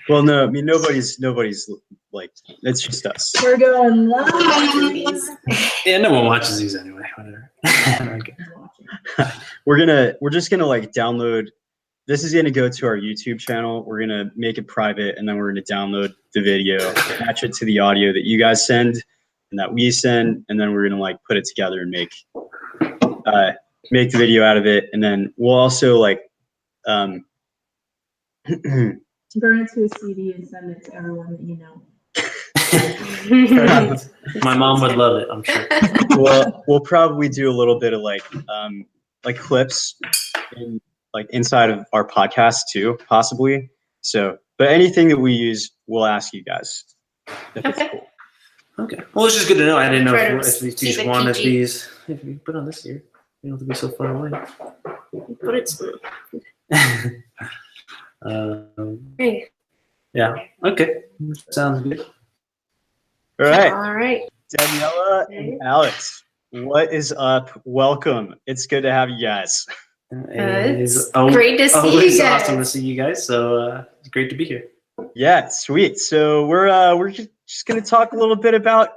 Well, no, I mean nobody's like it's just us. We're going live. Yeah, no one watches these anyway. Whatever. Okay. We're just gonna like download. This is gonna go to our YouTube channel. We're gonna make it private, and then we're gonna download the video, match it to the audio that you guys send and that we send, and then we're gonna like put it together and make the video out of it, and then we'll also like burn it to a CD and send it to everyone that you know. My mom would love it, I'm sure. Well, we'll probably do a little bit of like clips in, like inside of our podcast too, possibly. So, but anything that we use, we'll ask you guys. If it's cool. Okay. Well, it's just good to know. I didn't know if we Keep it each wanted PG. these. If you put on this here, you don't have to be so far away. Put it smooth. Hey. Yeah. Okay. Sounds good. All right, All right. Daniela and Alex, what is up? Welcome. It's good to have you guys. It's great to see you always guys. awesome to see you guys. So it's great to be here. Yeah, sweet. So we're just gonna talk a little bit about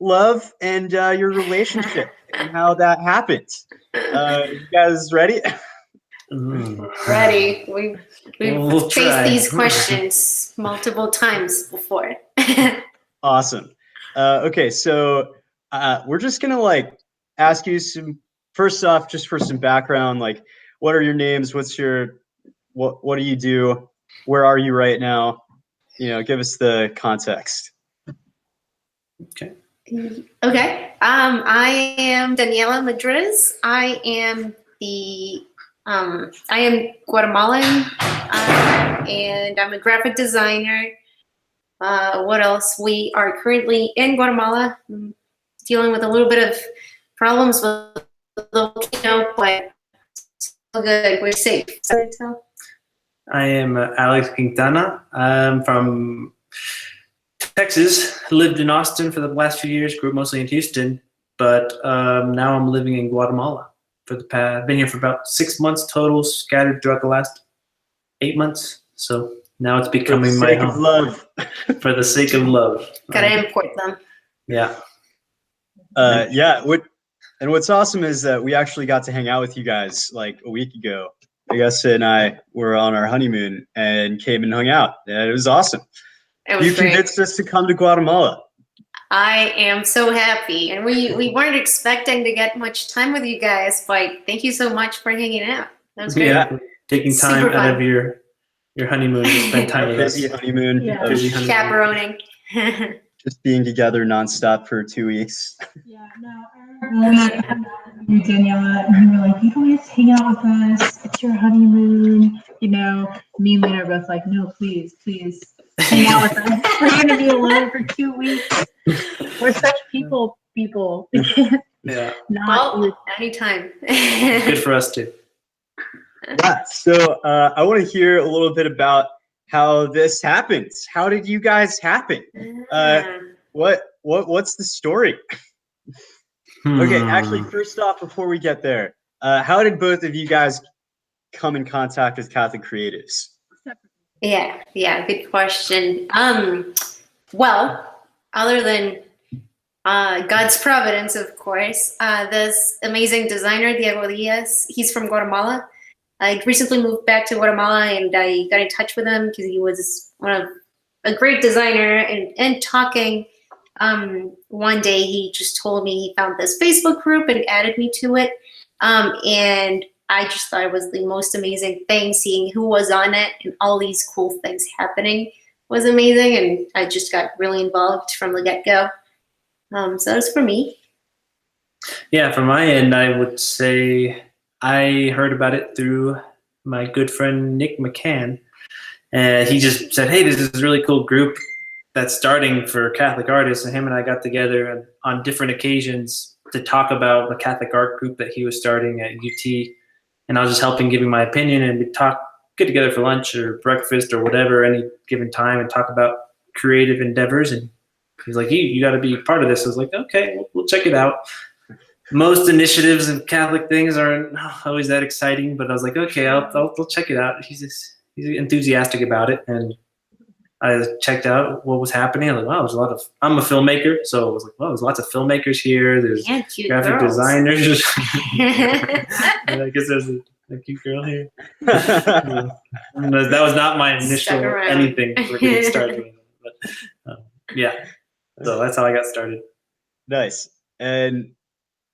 love and your relationship and how that happened. You guys ready? Ready. We've We'll faced try. these questions multiple times before. Awesome. Okay, so we're just gonna like ask you some. First off, just for some background, like what are your names? What do you do? Where are you right now? You know, give us the context. Okay. Okay. I am Daniela Madriz. I am Guatemalan, and I'm a graphic designer. What else? We are currently in Guatemala, dealing with a little bit of problems with the volcano, but still good. We're safe. I am Alex Quintana. I'm from Texas. Lived in Austin for the last few years. Grew up mostly in Houston, but now I'm living in Guatemala. Been here for about 6 months total, scattered throughout the last 8 months. So now it's becoming my home. Love. For the sake of love. Gotta import them. Yeah. Yeah. What's awesome is that we actually got to hang out with you guys like a week ago. Augusta and I were on our honeymoon and came and hung out. And it was awesome. It was You great. convinced us to come to Guatemala. I am so happy, and we weren't expecting to get much time with you guys, but thank you so much for hanging out. That was great. Yeah. Taking time Super out fun. of your honeymoon to spend time with us. Busy honeymoon. Yeah. of Busy honeymoon. Chaperoning. Just being together nonstop for 2 weeks. Yeah, no, I remember you, Daniela, and you were like, you don't have to hang out with us. It's your honeymoon. You know, me and Lena are both like, no, please hang out with us. We're going to be alone for 2 weeks. We're such people. We can't Yeah. not. Well, anytime. Good for us too. Yeah. So I want to hear a little bit about how this happens. How did you guys happen? What's the story? Okay, actually, first off, before we get there, how did both of you guys come in contact with Catholic Creatives? Yeah, good question. Well, other than God's providence, of course, this amazing designer, Diego Diaz, he's from Guatemala. I recently moved back to Guatemala, and I got in touch with him because he was a great designer. And talking, one day he just told me he found this Facebook group and added me to it. And I just thought it was the most amazing thing. Seeing who was on it and all these cool things happening was amazing. And I just got really involved from the get-go. So that was for me. Yeah, from my end, I would say I heard about it through my good friend Nick McCann. And he just said, hey, this is a really cool group that's starting for Catholic artists. And him and I got together on different occasions to talk about the Catholic art group that he was starting at UT. And I was just helping, giving my opinion, and we'd get together for lunch or breakfast or whatever, any given time, and talk about creative endeavors. And he's like, you got to be part of this. I was like, okay, we'll check it out. Most initiatives and Catholic things aren't always that exciting, but I was like, okay, I'll check it out. He's enthusiastic about it, and I checked out what was happening. I was like, wow, I'm a filmmaker, so I was like, wow, there's lots of filmmakers here. There's cute graphic girls. designers. I guess there's a cute girl here. That was not my initial anything for getting started. But yeah, so that's how I got started. Nice. And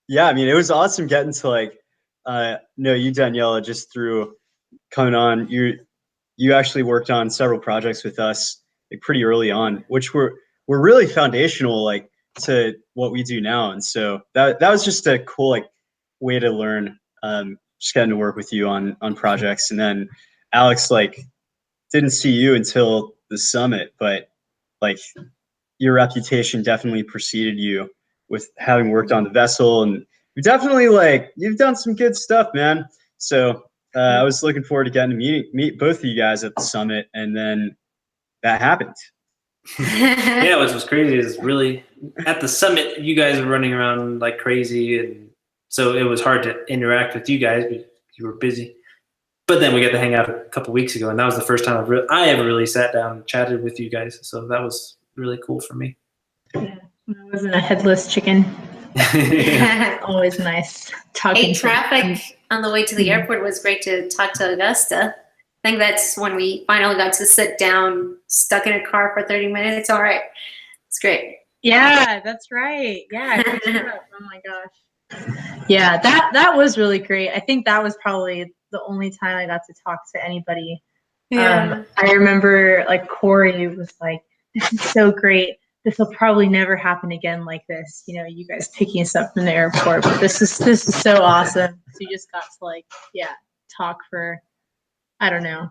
yeah, I mean, it was awesome getting to like know you, Daniela, just through coming on. You actually worked on several projects with us like pretty early on, which were really foundational like to what we do now. And so that was just a cool like way to learn, just getting to work with you on projects. And then Alex like didn't see you until the summit, but like your reputation definitely preceded you with having worked on the vessel, and you've done some good stuff, man. So I was looking forward to getting to meet both of you guys at the summit, and then that happened. Yeah, what was crazy is really at the summit, you guys were running around like crazy, and so it was hard to interact with you guys because you were busy. But then we got to hang out a couple weeks ago, and that was the first time I ever really sat down and chatted with you guys. So that was really cool for me. Yeah, I wasn't a headless chicken. Always nice talking. Hey, traffic on the way to the airport was great to talk to Augusta. I think that's when we finally got to sit down, stuck in a car for 30 minutes. All right. It's great. Yeah, that's right. Yeah. Oh my gosh. Yeah, that was really great. I think that was probably the only time I got to talk to anybody. Yeah. I remember like Corey was like, this is so great. This will probably never happen again like this. You know, you guys picking us up from the airport. But this is so awesome. So you just got to like, talk for, I don't know,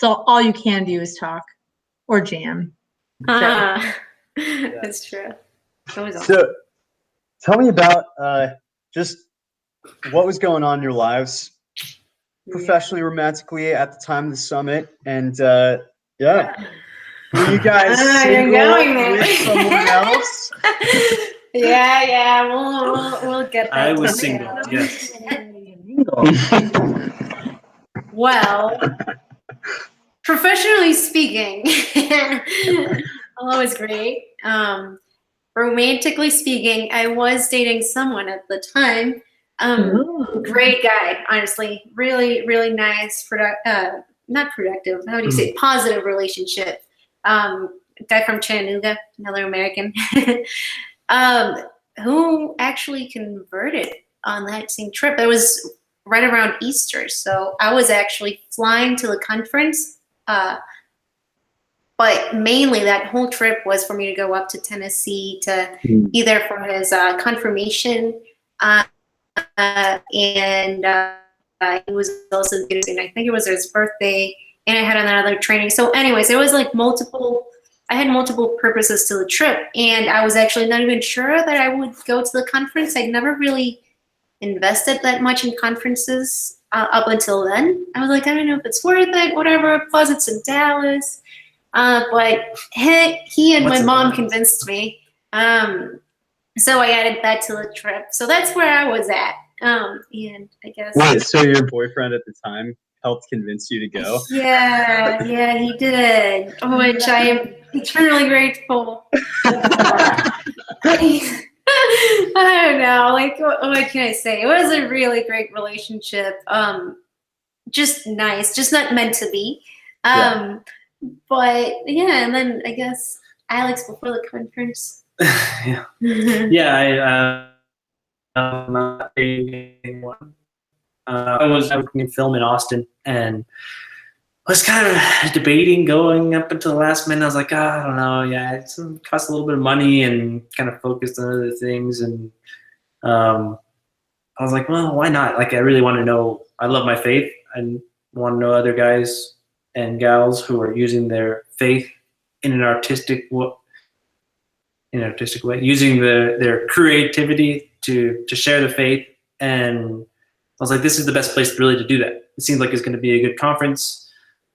so all you can do is talk or jam. That's true. That was awesome. So tell me about just what was going on in your lives professionally, romantically at the time of the summit, and were you guys single with someone else? Yeah, we'll get that. I was single, yes. Well, professionally speaking, was great. Romantically speaking, I was dating someone at the time. Great guy, honestly. Really, really nice. Not productive. How do you say? Positive relationship. Guy from Chattanooga, another American, who actually converted on that same trip. It was right around Easter, so I was actually flying to the conference. But mainly that whole trip was for me to go up to Tennessee to be there for his confirmation. And he was also doing, I think it was his birthday, and I had another training. So anyways, it was like I had multiple purposes to the trip, and I was actually not even sure that I would go to the conference. I'd never really invested that much in conferences up until then. I was like, I don't know if it's worth it, whatever. Plus it's in Dallas. But he and my mom convinced me. So I added that to the trip. So that's where I was at. And I guess. Wait, so your boyfriend at the time helped convince you to go? Yeah, he did. Which I am eternally grateful. I don't know. Like, what can I say? It was a really great relationship. Just nice. Just not meant to be. But yeah, and then I guess Alex before the conference. I'm not dating anyone. I was working in film in Austin, and I was kind of debating going up until the last minute. I was like, I don't know. Yeah, it costs a little bit of money, and kind of focused on other things. And I was like, well, why not? Like, I really want to know. I love my faith. I want to know other guys and gals who are using their faith in an artistic way, using their creativity to share the faith. And I was like, this is the best place really to do that. It seems like it's going to be a good conference.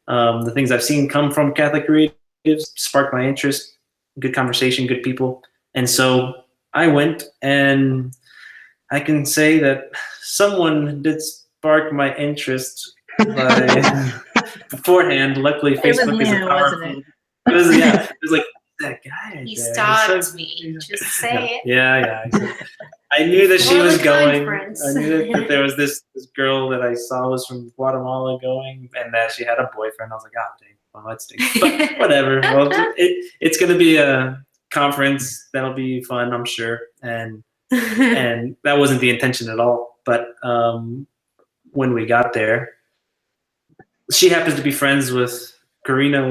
The things I've seen come from Catholic creatives sparked my interest. Good conversation, good people. And so I went, and I can say that someone did spark my interest by beforehand. Luckily, It was Facebook is a new, wasn't powerful. it? It was, yeah. It was like that guy. Right He there. stalked So- me. Just say it. Yeah. I knew that she Before was the going. conference. I knew that there was this girl that I saw was from Guatemala going, and that she had a boyfriend. I was like, oh, dang, well, that stinks. But whatever. Well, it's going to be a conference that'll be fun, I'm sure, and that wasn't the intention at all. But when we got there, she happens to be friends with Karina,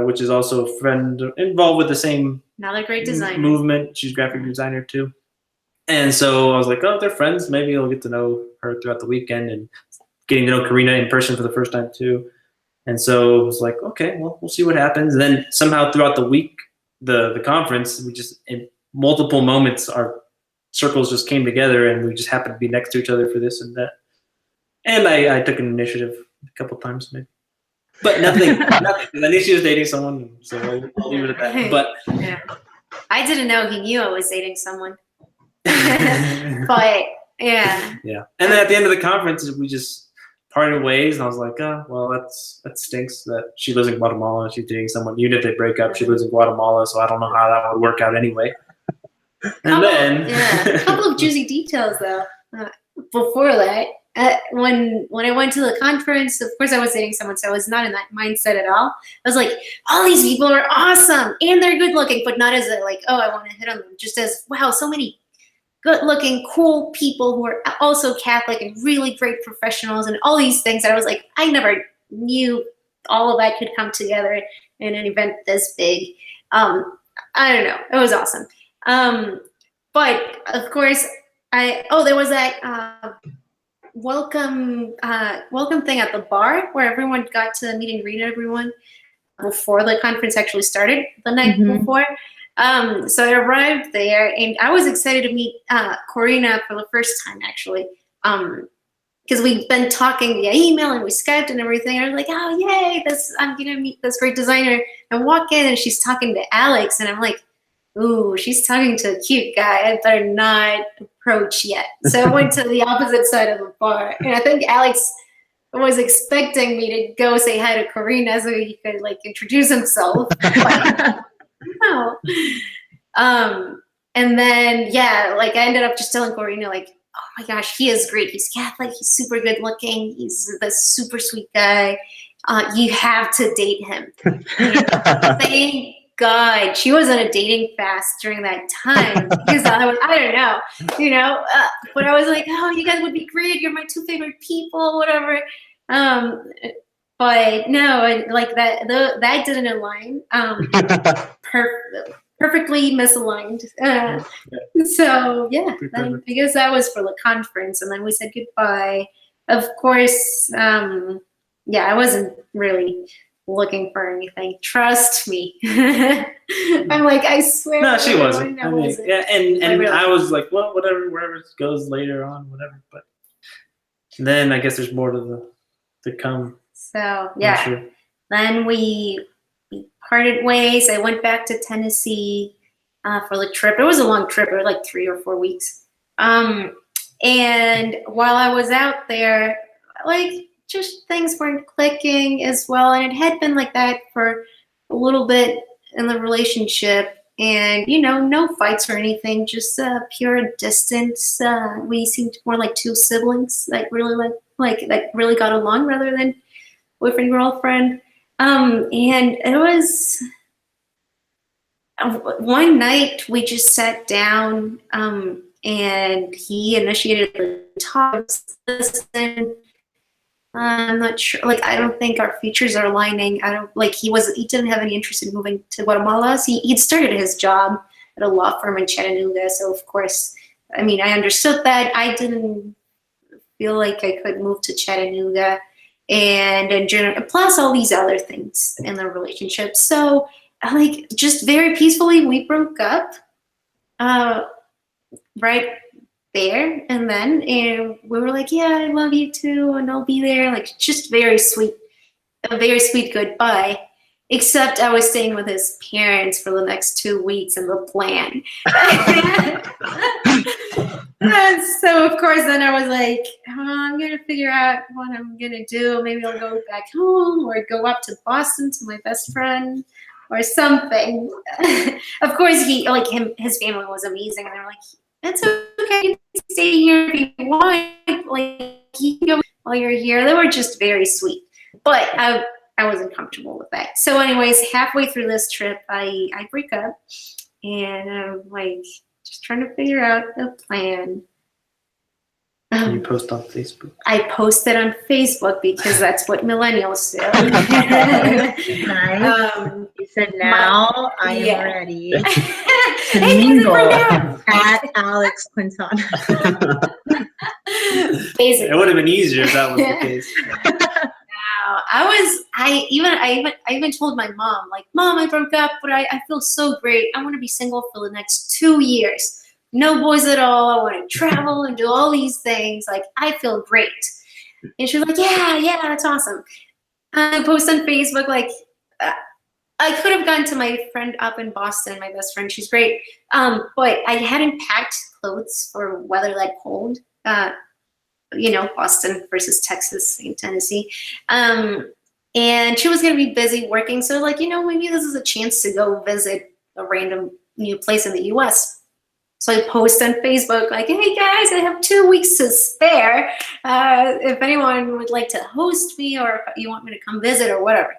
which is also a friend involved with the same Another great designer. movement. She's a graphic designer too. And so I was like, oh, they're friends. Maybe I'll get to know her throughout the weekend, and getting to know Karina in person for the first time too. And so it was like, okay, well, we'll see what happens. And then somehow throughout the week, the conference, we just, in multiple moments, our circles just came together, and we just happened to be next to each other for this and that. And I took an initiative a couple times maybe. But nothing. I knew she was dating someone, so I'll leave it at that. But Yeah. I didn't know he knew I was dating someone. But yeah. yeah. And then at the end of the conference, we just parted ways, and I was like, oh, well, that stinks that she lives in Guatemala and she's dating someone. Even if they break up, she lives in Guatemala, so I don't know how that would work out anyway. And A couple of juicy details though. Before that, when I went to the conference, of course I was dating someone, so I was not in that mindset at all. I was like, all these people are awesome and they're good looking, but not as a like, oh, I want to hit on them. Just as, wow, so many good looking, cool people who are also Catholic and really great professionals and all these things. I was like, I never knew all of that could come together in an event this big. I don't know. It was awesome. But of course, there was that welcome thing at the bar where everyone got to meet and greet everyone before the conference actually started the night before. So I arrived there, and I was excited to meet Corina for the first time, actually, because we've been talking via email and we Skyped and everything. And I was like, oh, yay, I'm going to meet this great designer. And walk in, and she's talking to Alex, and I'm like, ooh, she's talking to a cute guy. I better not approach yet. So I went to the opposite side of the bar, and I think Alex was expecting me to go say hi to Corina so he could like introduce himself. No. And then like I ended up just telling Corina like, oh my gosh, he is great. He's Catholic. He's super good looking. He's the super sweet guy. You have to date him. Thank God she was on a dating fast during that time because I don't know, but I was like, oh, you guys would be great. You're my two favorite people, whatever. But no, like that didn't align. Perfectly misaligned. So yeah, then I guess that was for the conference, and then we said goodbye. Of course, I wasn't really looking for anything. Trust me. I'm like, I swear. No, she wasn't. I mean, yeah, and really. I was like, well, whatever, wherever it goes later on, whatever. But then I guess there's more to come. So yeah, sure. Then we parted ways. I went back to Tennessee for the trip. It was a long trip. It was like 3 or 4 weeks. And while I was out there, like just things weren't clicking as well. And it had been like that for a little bit in the relationship. And, no fights or anything, just pure distance. We seemed more like two siblings that really got along rather than boyfriend, girlfriend. And it was one night we just sat down and he initiated the talks. Listen, I'm not sure. Like, I don't think our futures are aligning. He didn't have any interest in moving to Guatemala. So he'd started his job at a law firm in Chattanooga. So of course, I understood that. I didn't feel like I could move to Chattanooga. And in general, plus all these other things in the relationship. So, just very peacefully, we broke up right there. And then we were like, yeah, I love you too, and I'll be there. Like, just a very sweet goodbye. Except I was staying with his parents for the next 2 weeks in the plan. And so of course then I was like, I'm gonna figure out what I'm gonna do. Maybe I'll go back home or go up to Boston to my best friend or something. Of course his family was amazing and they were like, it's okay, you can stay here if you want. Like you can go while you're here. They were just very sweet. But I wasn't comfortable with that. So anyways, halfway through this trip I break up and I'm like just trying to figure out the plan. Can you post on Facebook? I posted on Facebook because that's what millennials do. Nice. You said now I am yeah. ready Hey, to mingle at Alex Quintana. Basically. It would have been easier if that was the case. I even told my mom, like, Mom, I broke up, but I feel so great. I want to be single for the next 2 years. No boys at all. I want to travel and do all these things. Like, I feel great. And she was like, yeah, that's awesome. I post on Facebook, like, I could have gone to my friend up in Boston, my best friend. She's great. But I hadn't packed clothes for weather that cold. Boston versus Texas and Tennessee. And she was going to be busy working. So like, maybe this is a chance to go visit a random new place in the US. So I post on Facebook like, hey guys, I have 2 weeks to spare. If anyone would like to host me or if you want me to come visit or whatever.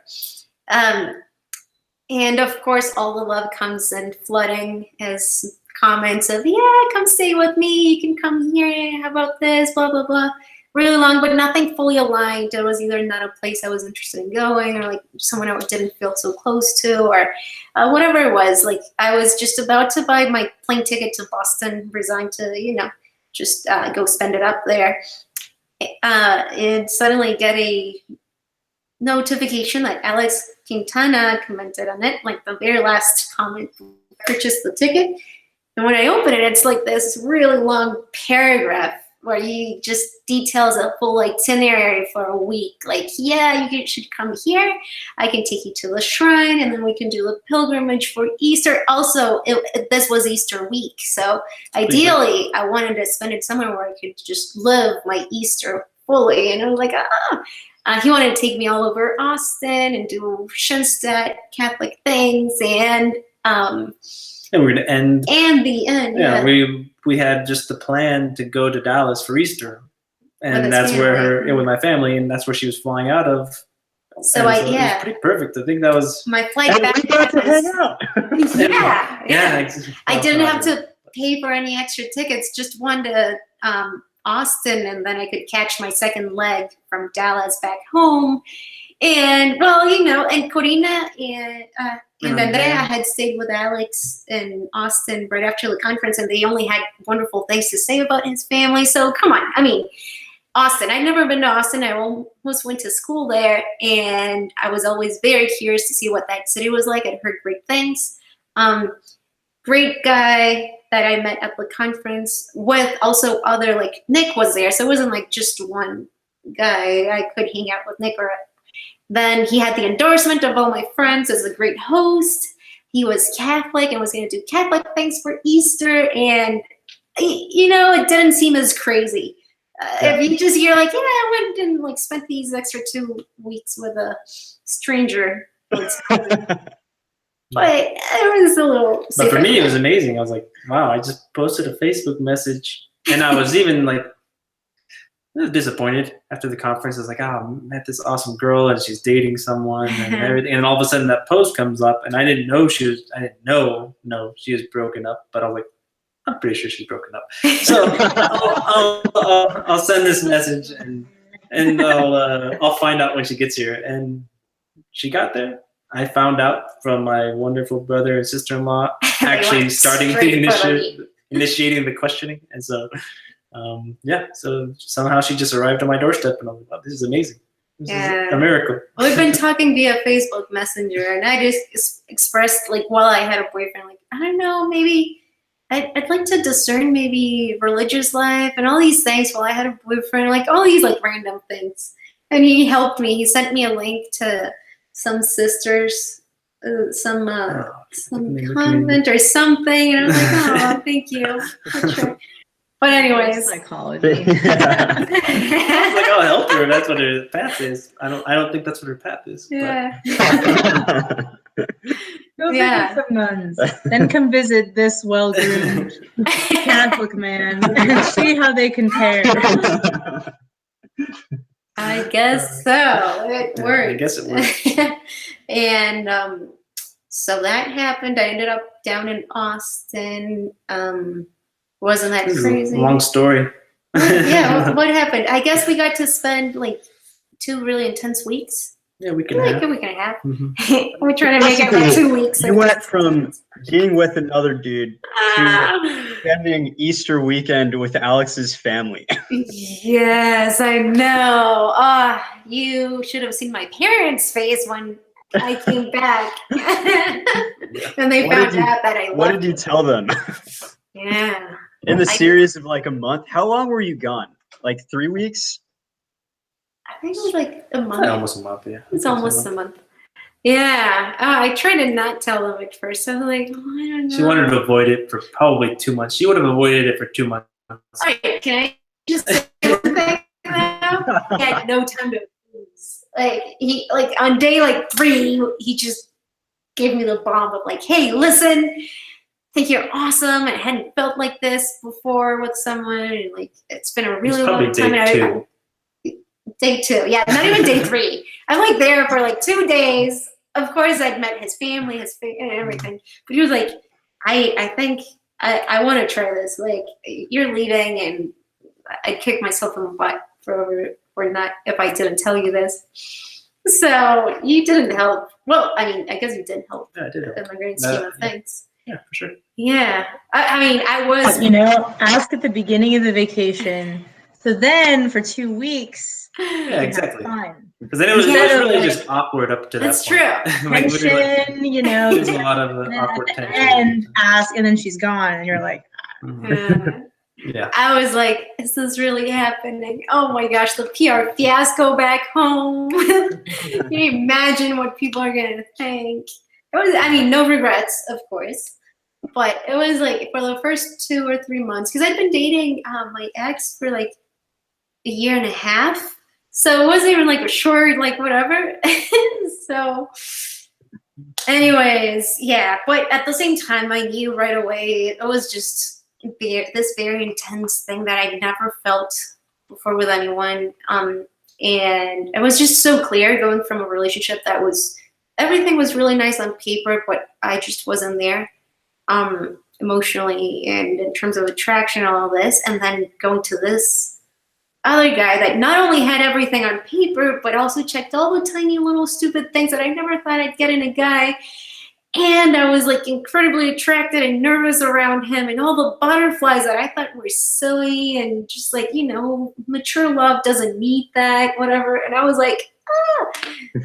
And of course, all the love comes in flooding as comments of, yeah, come stay with me. You can come here. How about this? Blah, blah, blah. Really long, but nothing fully aligned. It was either not a place I was interested in going or like someone I didn't feel so close to or whatever it was. Like I was just about to buy my plane ticket to Boston, resigned to, just go spend it up there. And suddenly get a notification that Alex Quintana commented on it, like the very last comment, purchased the ticket. And when I open it, it's like this really long paragraph where he just details a full itinerary for a week. Like, yeah, you should come here. I can take you to the shrine, and then we can do a pilgrimage for Easter. Also, this was Easter week, so ideally, I wanted to spend it somewhere where I could just live my Easter fully. And I was like, he wanted to take me all over Austin and do Schoenstatt Catholic things, and we're gonna end. And the end. Yeah, we had just the plan to go to Dallas for Easter, and that's where with my family, and that's where she was flying out of. So it was pretty perfect. I think that was my flight back. We got to hang out. Yeah. I didn't have to pay for any extra tickets. Just one to Austin, and then I could catch my second leg from Dallas back home. And and Corina and Andrea had stayed with Alex in Austin right after the conference, and they only had wonderful things to say about his family. So come on, I mean, Austin. I've never been to Austin. I almost went to school there, and I was always very curious to see what that city was like. I'd heard great things. Great guy that I met at the conference with also other, like Nick was there, so it wasn't like just one guy. I could hang out with Nick or. Then he had the endorsement of all my friends as a great host. He was Catholic and was going to do Catholic things for Easter. And, it didn't seem as crazy. If you just hear like, yeah, I went and spent these extra 2 weeks with a stranger. But it was a little. But for me, it was amazing. I was like, wow, I just posted a Facebook message. And I was even I was disappointed after the conference. I was like, I met this awesome girl and she's dating someone and everything. And all of a sudden that post comes up and I didn't know she was broken up, but I was like, I'm pretty sure she's broken up. So I'll send this message and I'll find out when she gets here. And she got there. I found out from my wonderful brother and sister-in-law actually starting initiating the questioning. And so so somehow she just arrived on my doorstep, and I was like, wow, this is amazing. This is a miracle. We've been talking via Facebook Messenger, and I just expressed, while I had a boyfriend, I don't know, maybe I'd like to discern maybe religious life and all these things while I had a boyfriend, all these random things. And he helped me. He sent me a link to some sisters, some convent or something, and I was like, oh, thank you. But anyways. Psychology. I was like, I'll help her. That's what her path is. I don't think that's what her path is. Yeah. Go Yeah. visit some nuns. Then come visit this well-groomed Catholic man and see how they compare. I guess so. It Yeah, worked. I guess it worked. And so that happened. I ended up down in Austin. Wasn't that This is crazy? a long story. Yeah, what happened? I guess we got to spend like 2 really intense weeks. Yeah, we can Like have. a week and a half. Mhm. We're trying to make it like 2 weeks. You went from being with another dude to spending Easter weekend with Alex's family. Yes, I know. You should have seen my parents' face when I came back. And they What found did you- out that I What left. did you tell them? Yeah. In the I- series of like a month, how long were you gone? Like 3 weeks? I think it was like a month. Probably almost a month, yeah. It's almost a month. Yeah. I tried to not tell them at first. I was like, I don't know. She wanted to avoid it for probably 2 months. She would have avoided it for 2 months. Alright, can I just say something now? He had no time to lose. Like on day like 3, he just gave me the bomb of like, hey, listen, I think you're awesome. I hadn't felt like this before with someone, and like it's been a really probably long time. day And 2. Day 2, yeah, not even day 3. I'm like there for like 2 days. Of course, I'd met his family, and everything. But he was like, I think I want to try this. Like, you're leaving, and I'd kick myself in the butt for not if I didn't tell you this. So you didn't help. Well, I mean, I guess you did help Yeah, I did. in the grand scheme of things. Yeah, for sure. Yeah, I mean, I was. You know, ask at the beginning of the vacation. So then for 2 weeks, Yeah, exactly. fine. Because then it was Instead of, really like- just awkward up to that That's point. true. Like, we were like, Tension, you know, there's a lot of and then awkward at the tension. end, ask, and then she's gone, and you're like, Mhm. Yeah. I was like, is this really happening? Oh my gosh, the PR fiasco back home. Can you imagine what people are going to think? It was, I mean, no regrets, of course. But it was like for the first 2 or 3 months, because I'd been dating my ex for like a year and a half. So it wasn't even like a short, like whatever. So anyways, yeah. But at the same time, I knew right away it was just this very intense thing that I'd never felt before with anyone. And it was just so clear going from a relationship that was, everything was really nice on paper, but I just wasn't there emotionally and in terms of attraction and all this. And then going to this other guy that not only had everything on paper, but also checked all the tiny little stupid things that I never thought I'd get in a guy. And I was like incredibly attracted and nervous around him, and all the butterflies that I thought were silly and just like, you know, mature love doesn't need that, whatever. And I was like,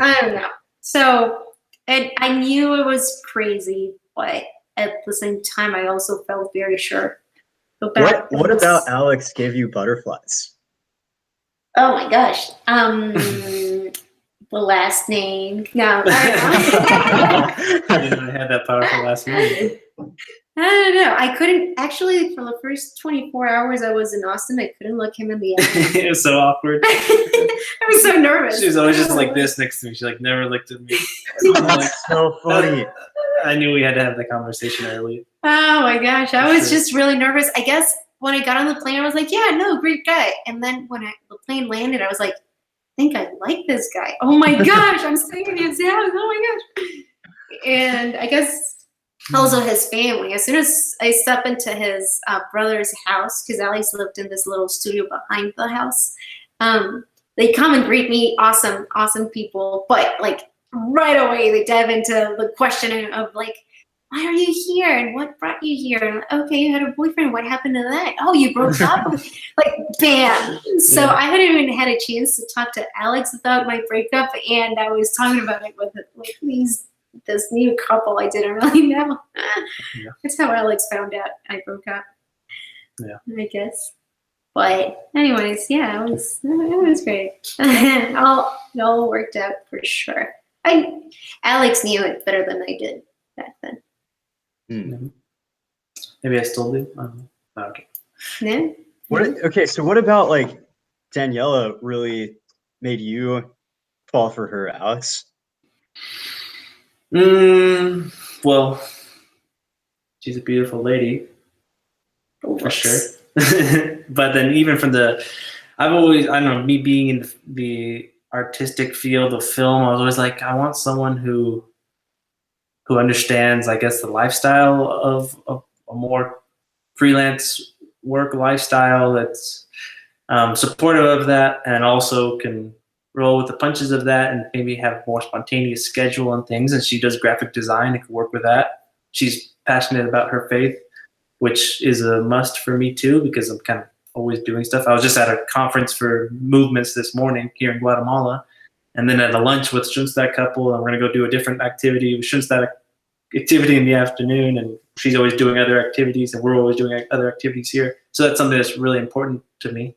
I don't know. So, and I knew it was crazy, but at the same time, I also felt very sure. What about Alex gave you butterflies? Oh my gosh. The last name. No, I didn't know I had that powerful last name. I don't know. I couldn't actually for the first 24 hours I was in Austin. I couldn't look him in the eye. It was so awkward. I was so nervous. She was always just like this next to me. She like never looked at me. I'm like, That's so funny. I knew we had to have the conversation early. Oh my gosh, I was Sure. just really nervous. I guess when I got on the plane, I was like, yeah, no, great guy. And then when the plane landed, I was like, I think I like this guy. Oh my gosh, I'm staying in his house. Oh my gosh. And I guess also his family. As soon as I step into his brother's house, because Alex lived in this little studio behind the house, they come and greet me. Awesome, awesome people. But like right away, they dive into the questioning of like, why are you here? And what brought you here? And, okay, you had a boyfriend. What happened to that? Oh, you broke up? Like, bam. So Yeah. I hadn't even had a chance to talk to Alex about my breakup. And I was talking about it with like this new couple I didn't really know. Yeah. That's how Alex found out I broke up. Yeah. I guess. But anyways, yeah, it was great. It all worked out for sure. Alex knew it better than I did back then. Maybe I still do. I don't know. Oh, okay. Yeah. Okay, so what about like Daniela really made you fall for her, Alex? Well, she's a beautiful lady for sure. But then even from I've always, I don't know, me being in the artistic field of film, I was always like, I want someone who understands, I guess, the lifestyle of a more freelance work lifestyle that's supportive of that, and also can roll with the punches of that, and maybe have more spontaneous schedule and things. And she does graphic design and can work with that. She's passionate about her faith, which is a must for me too, because I'm kind of always doing stuff. I was just at a conference for movements this morning here in Guatemala, and then at a lunch with Shunstad couple, and we're gonna go do a different activity with Shunstad activity in the afternoon, and she's always doing other activities, and we're always doing other activities here. So that's something that's really important to me.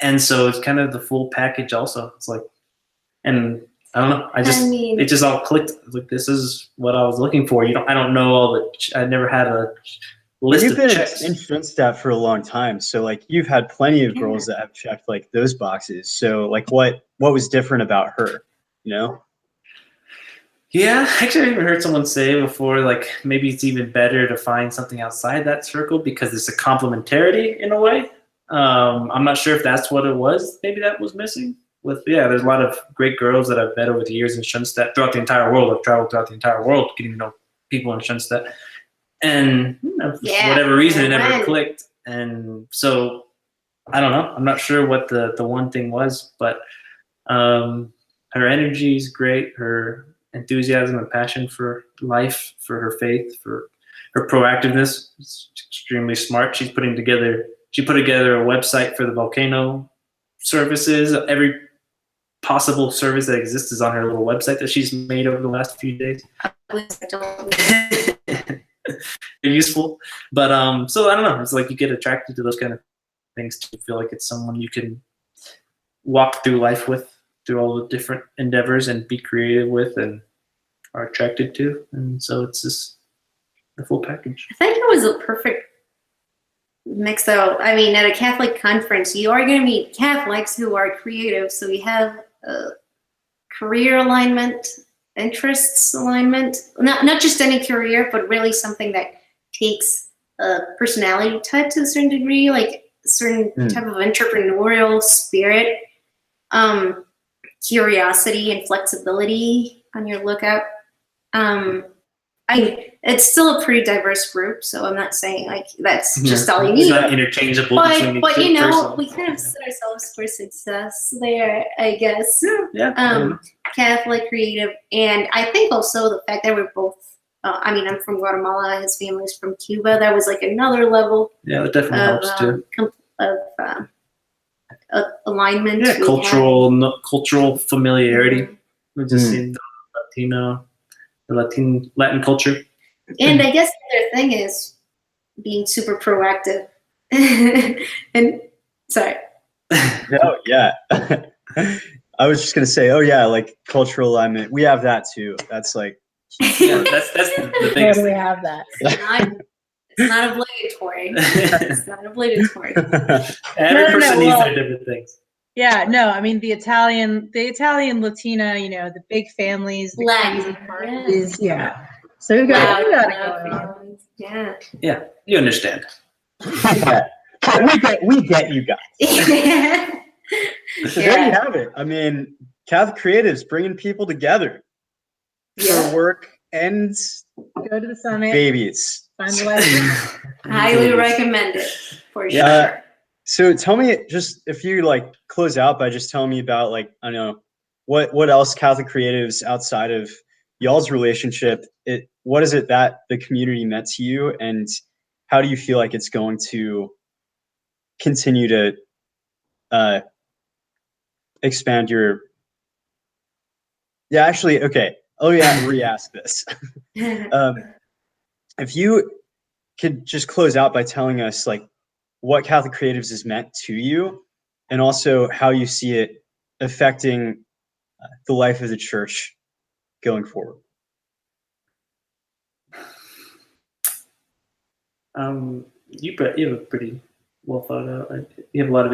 And so it's kind of the full package also. It's like, and I don't know, it just all clicked. Like, this is what I was looking for. I don't know I never had a list You've of been checks. in Shunstad for a long time, so like you've had plenty of girls that have checked like those boxes. So like, what was different about her? You know? Yeah, actually, I even heard someone say before, like, maybe it's even better to find something outside that circle because it's a complementarity in a way. I'm not sure if that's what it was. Maybe that was missing. There's a lot of great girls that I've met over the years in Shunstad throughout the entire world. I've traveled throughout the entire world getting to know people in Shunstad. And for whatever reason, it never clicked. And so, I don't know. I'm not sure what the one thing was, but her energy is great. Her enthusiasm and passion for life, for her faith, for her proactiveness is extremely smart. She put together a website for the volcano services. Every possible service that exists is on her little website that she's made over the last few days. They're useful, but so I don't know. It's like you get attracted to those kind of things to feel like it's someone you can walk through life with, through all the different endeavors, and be creative with, and are attracted to. And so it's just the full package. I think it was a perfect mix though. I mean, at a Catholic conference, you are going to meet Catholics who are creative. So we have career alignment, interests alignment, not just any career, but really something that takes a personality type to a certain degree, like a certain type of entrepreneurial spirit, curiosity and flexibility on your lookout. It's still a pretty diverse group, so I'm not saying like that's just all you need. It's not interchangeable. But you know, we kind of set ourselves for success there, I guess. Yeah. Catholic, creative, and I think also the fact that we're both. I mean, I'm from Guatemala. His family's from Cuba. That was like another level. Yeah, that definitely helps too. Alignment. Yeah, cultural familiarity. We just seen the Latin culture. And I guess the other thing is being super proactive. And sorry. Oh yeah. I was just gonna say, oh yeah, like cultural alignment. We have that too. That's like that's the biggest. Where do we have that? It's not obligatory. It's not obligatory. Every person needs their different things. Yeah, no, I mean the Italian Latina, you know, the big families, the crazy parties, yeah. So we got it going on. Yeah. Yeah, you understand. we get you guys. So there you have it. I mean, Catholic Creatives bringing people together for work and go to the summit. Babies. Find the life. Highly recommend it for sure. So tell me, just if you like close out by just telling me about like, I don't know, what else Catholic Creatives outside of y'all's relationship, what is it that the community meant to you, and how do you feel like it's going to continue to expand your re-ask this. If you could just close out by telling us like what Catholic Creatives is meant to you, and also how you see it affecting the life of the church going forward. You have a pretty well thought out. You have a lot of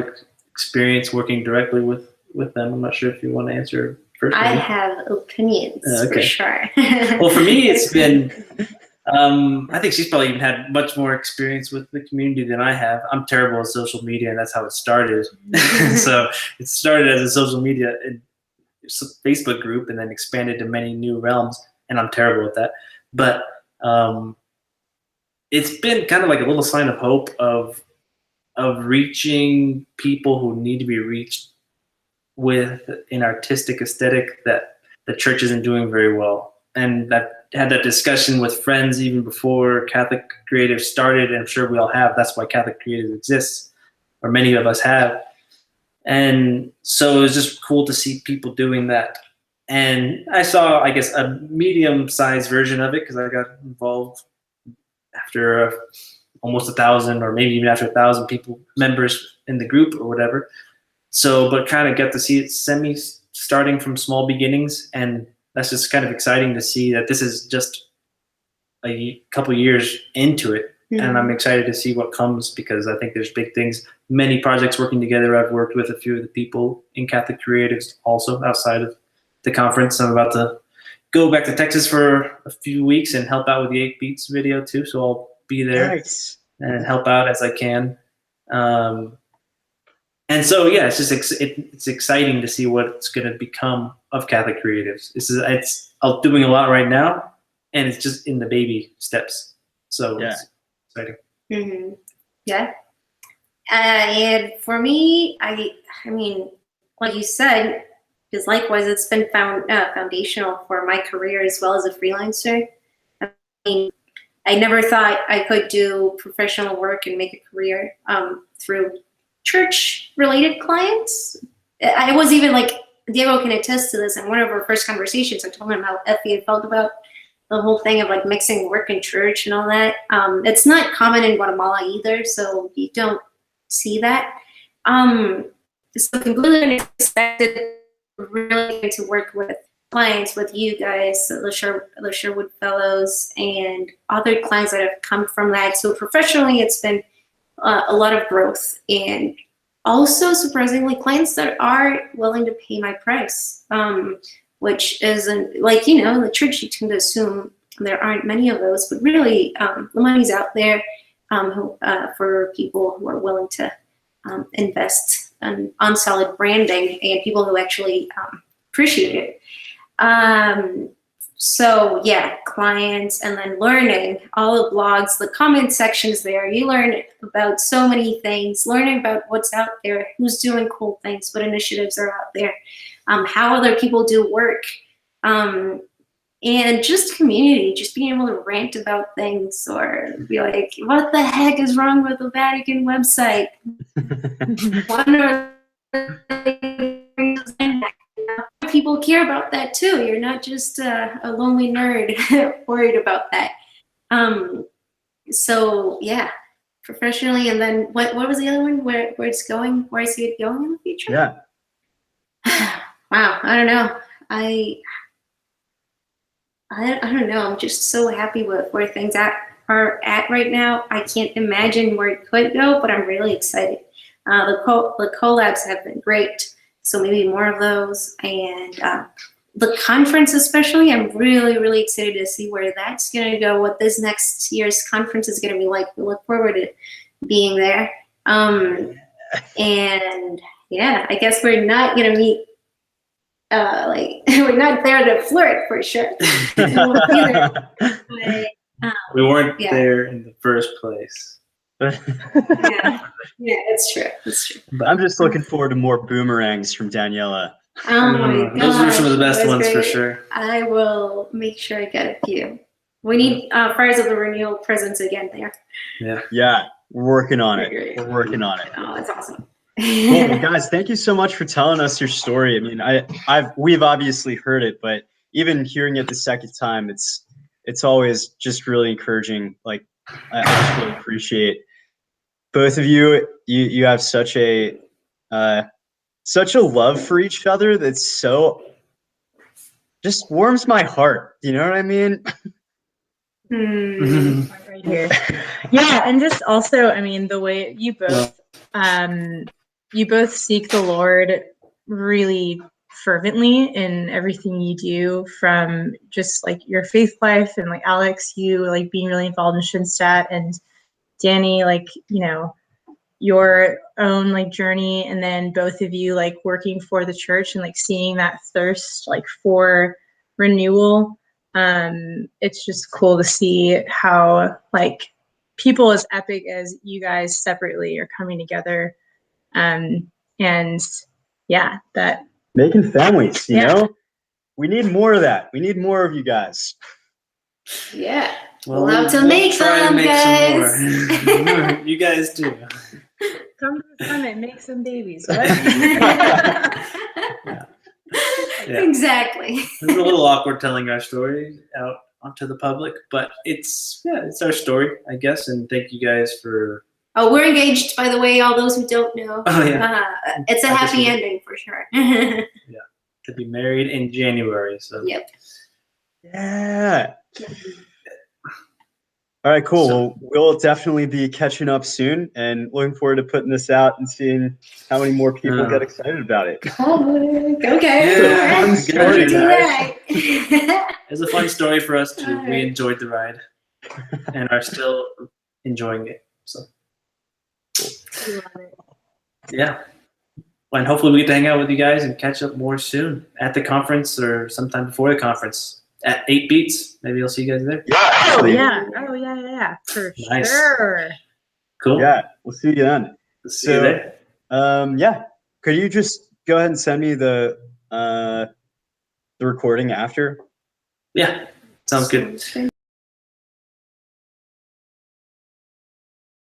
experience working directly with them. I'm not sure if you want to answer first. I have opinions for sure. Well, for me, it's been. I think she's probably even had much more experience with the community than I have. I'm terrible at social media, and that's how it started. So it started as a social media and Facebook group, and then expanded to many new realms. And I'm terrible at that. But it's been kind of like a little sign of hope of reaching people who need to be reached with an artistic aesthetic that the church isn't doing very well. And I've had that discussion with friends even before Catholic Creatives started, and I'm sure we all have. That's why Catholic Creatives exists, or many of us have. And so it was just cool to see people doing that. And I saw, I guess, a medium-sized version of it because I got involved after almost 1,000, or maybe even after 1,000 people, members in the group or whatever. So, but kind of get to see it starting from small beginnings, and that's just kind of exciting to see that this is just a couple years into it. Mm-hmm. And I'm excited to see what comes, because I think there's big things, many projects working together. I've worked with a few of the people in Catholic Creatives also outside of the conference. I'm about to go back to Texas for a few weeks and help out with the 8 Beats video too. So I'll be there and help out as I can. And so, yeah, it's just it's exciting to see what it's going to become of Catholic Creatives. It's doing a lot right now, and it's just in the baby steps. So it's exciting. Mm-hmm. Yeah. And for me, I mean, like you said, because likewise, it's been foundational for my career as well as a freelancer. I mean, I never thought I could do professional work and make a career through church-related clients. I was even like, Diego can attest to this. In one of our first conversations, I told him how Effie had felt about the whole thing of like mixing work and church and all that. It's not common in Guatemala either, so you don't see that. So completely unexpected, really to work with clients, with you guys, the Sherwood Fellows, and other clients that have come from that. So professionally, it's been a lot of growth, and also surprisingly clients that are willing to pay my price, which isn't like, in the church you tend to assume there aren't many of those, but really the money's out there for people who are willing to invest on solid branding and people who actually appreciate it. So yeah, clients, and then learning all the blogs, the comment sections there. You learn about so many things, learning about what's out there, who's doing cool things, what initiatives are out there, how other people do work, and just community, just being able to rant about things or be like, what the heck is wrong with the Vatican website? People care about that too. You're not just a lonely nerd worried about that. So yeah, professionally, and then what was the other one? Where it's going? Where I see it going in the future? Yeah. Wow, I don't know. I don't know. I'm just so happy with where things are at right now. I can't imagine where it could go, but I'm really excited. The collabs have been great. So maybe more of those, and the conference especially, I'm really, really excited to see where that's going to go, what this next year's conference is going to be like. We look forward to being there. And yeah, I guess we're not going to meet, we're not there to flirt for sure. We'll be there. But, we weren't there in the first place. Yeah, it's true. It's true. But I'm just looking forward to more boomerangs from Daniela. Oh my god, those were some of the best ones for sure. I will make sure I get a few. We need Fires of the Renewal presents again there. Yeah, we're working on it. We're working on it. Oh, that's awesome. Cool. Well, guys, thank you so much for telling us your story. I mean, we've obviously heard it, but even hearing it the second time, it's always just really encouraging. Like, I just really appreciate both of you. You have such a love for each other that's so just warms my heart. You know what I mean? Right here. Yeah, and just also, I mean, the way you both you both seek the Lord really fervently in everything you do, from just like your faith life, and like Alex, you like being really involved in Shinnstat, and Danny, like, you know, your own like journey, and then both of you like working for the church and like seeing that thirst like for renewal. It's just cool to see how like people as epic as you guys separately are coming together. And yeah, that Making families, you Yeah. know? We need more of that. We need more of you guys. Yeah. Well, We'll have to make try some, to make guys. some more. You guys too. come to the summit, make some babies. What? Yeah. Exactly. It's a little awkward telling our story out onto the public, but it's our story, I guess. And thank you guys for. Oh, we're engaged, by the way, all those who don't know. Oh yeah. It's a I happy just- ending for sure. To be married in January. So. Yep. Yeah. All right, cool. Well, we'll definitely be catching up soon and looking forward to putting this out and seeing how many more people get excited about it. Okay. Yeah. All right. Story, We do guys. that. It's a funny story for us too. We Alright. enjoyed the ride and are still enjoying it. So yeah. And hopefully we get to hang out with you guys and catch up more soon at the conference or sometime before the conference at 8 Beats. Maybe I'll see you guys there. Oh yeah, for Nice. sure. Cool. Yeah, we'll see you then. See you there. Yeah. Could you just go ahead and send me the recording after? Yeah. Sounds good.